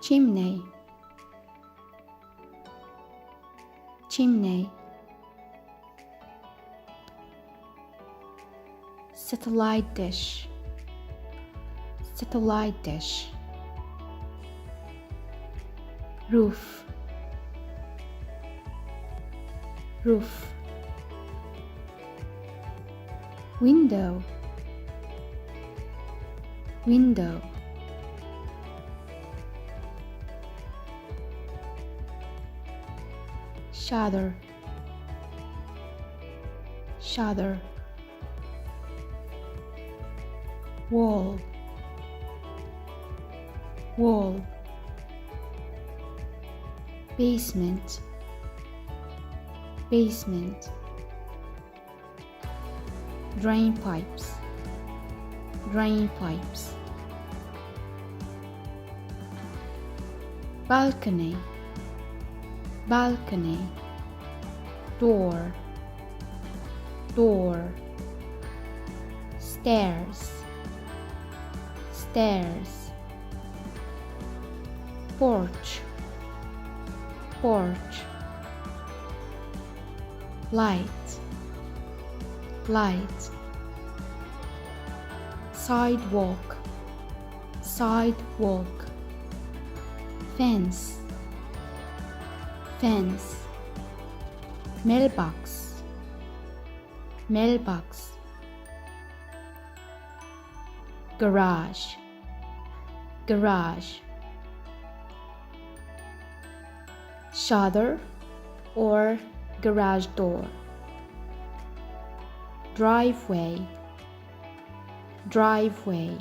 chimney, chimney. Satellite dish, satellite dish. Roof, roof. Window, window. Shutter, shutter. Wall, wall. Basement, basement. Drain pipes, drain pipes. Balcony, balcony. Door, door. Stairs, stairs. Porch, porch. Light, light. Sidewalk, sidewalk. Fence, fence. Mailbox, mailbox. Garage, garage. Shutter or garage door. Driveway, driveway.